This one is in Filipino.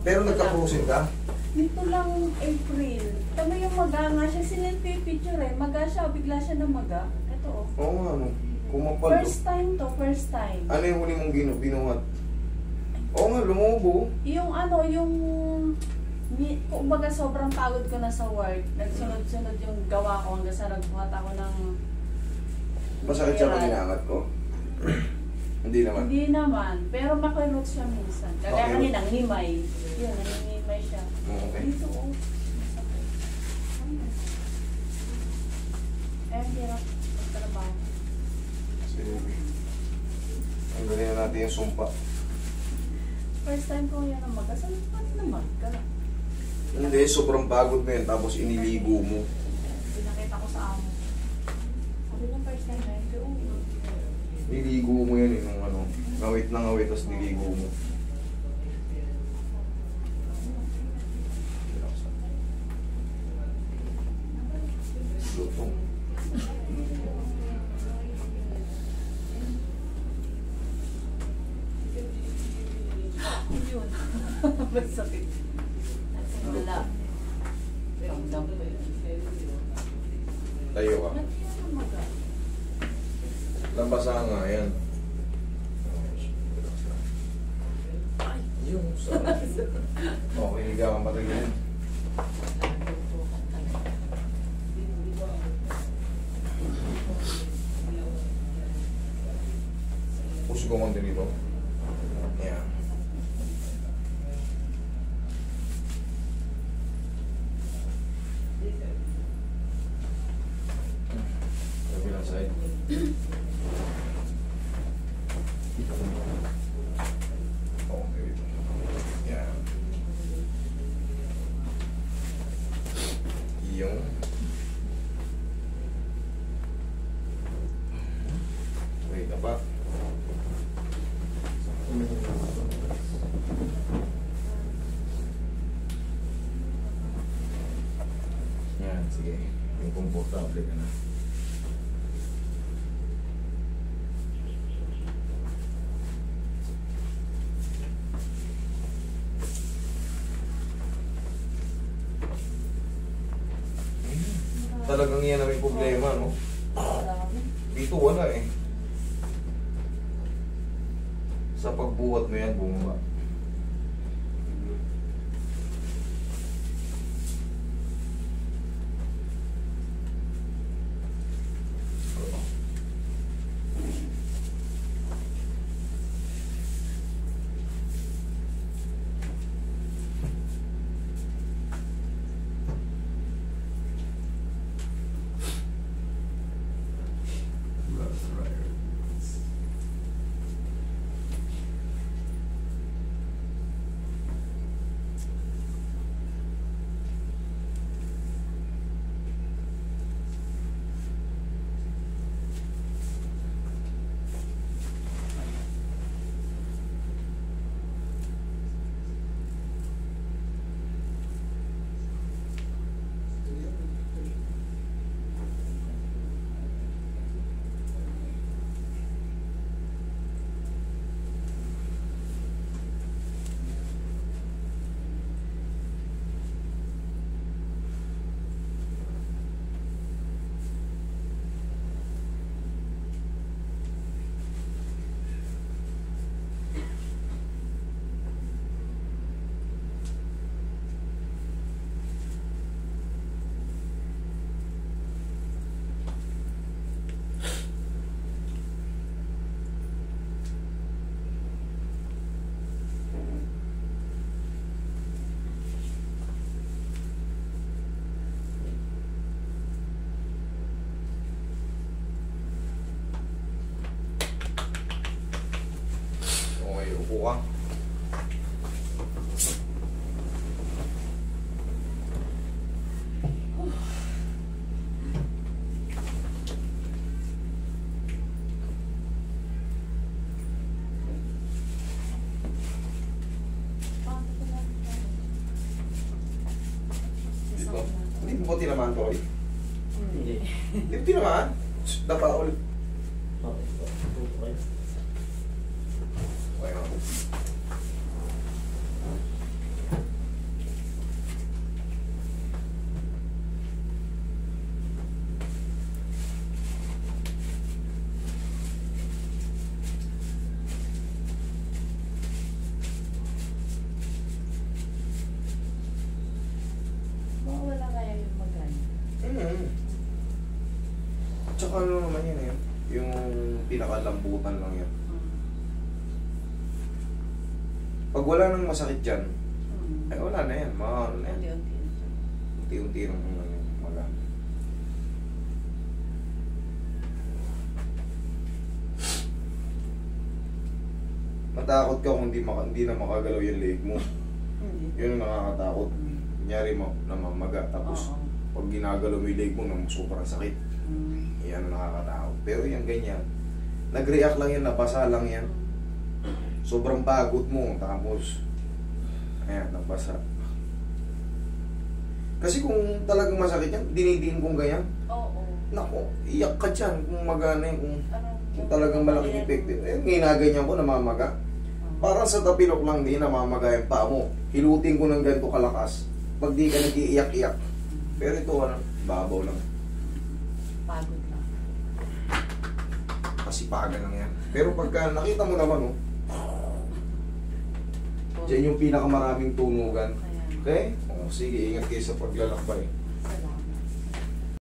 Pero nagka-frozen ka? Nito lang April. Tama yung maga nga siya. Sinend ko yung picture eh. Maga siya. Bigla siya na maga. Ito oh. Oo nga, ano. Kumapal First time to. First time. Ano yung huli mong binuhat? Oo nga, lumubo. Yung ano, yung... Kumbaga sobrang pagod ko na sa work. Nagsunod-sunod yung gawa ko hanggang sa nagbuhat ako ng... Masakit siya pag inaangat ko? Hindi naman. Hindi naman. Pero makilot siya minsan. Kaya kanina, himay. Yun, nanginimay siya. Okay. Dito oh. Masakit. Eh, hirap. Pagtrabaho. Sige. Ang galing na natin yung sumpa. First time ko yan ang magkasal. Ba't naman ka? Hindi, sobrang pagod mo yan. Tapos iniligo mo. Pinakita ko sa amo. Sabi niya first time na yun. Niligo mo yan eh. Nung ano, ngawit na ngawit. Tapos niligo mo. Lutong. Yun. Masakit. Wala. Ramdam ko yun. Tayo ka. Lambasa nga yan. Yung sa... Okay, higa kang patagilin. Puso ko konti dito. Yan. Kabilang side. Okay, dito. Yan. Yung wait na pa. Yan, sige. Yung komportable ka na. Talagang yan na may problema, no? Dito wala eh. Sa pagbuhat mo yan, bumaba. Upo ka. Dito. Hindi mo ba tinamaan to, Roy? Hindi. Hindi mo tinamaan? Dapa ulit. Okay. Okay, Tsaka ano naman yan eh. Yung pinakalambutan lang yan. Pag wala nang masakit dyan, ay wala na yan. Mga ano na yan. Unti-unti. Unti-unti nang magaan. Matakot ka kung hindi na makagalaw yung leg mo. Hindi. Yun ang nakakatakot. Kunyari mo, namamaga. Tapos, Oo. pag ginagalaw mo yung leg mo, nang sobrang sakit. Yan ang nakakatakot. Pero yung ganyan, nag-react lang yan, nabasa lang yan. Sobrang pagod mo, tapos, ayan, nabasa. Kasi kung talagang masakit yan, dinidiin kong ganyan. Oo. Nako, iyak ka dyan kung magana yun, kung Ano, talagang malaking epekto. Eh, ginaganyan ko, namamaga. Parang sa tapilok lang din, namamaga yung paa mo. Hilutin ko ng ganito kalakas. Pag di ka nag-iiyak-iyak. Pero ito, ano, babaw lang. Pagod lang. Kasipagan lang yan. Pero pagka nakita mo naman, oh, dyan yung pinakamaraming tunugan. Kaya, Okay? O, sige, ingat kayo sa paglalakbay.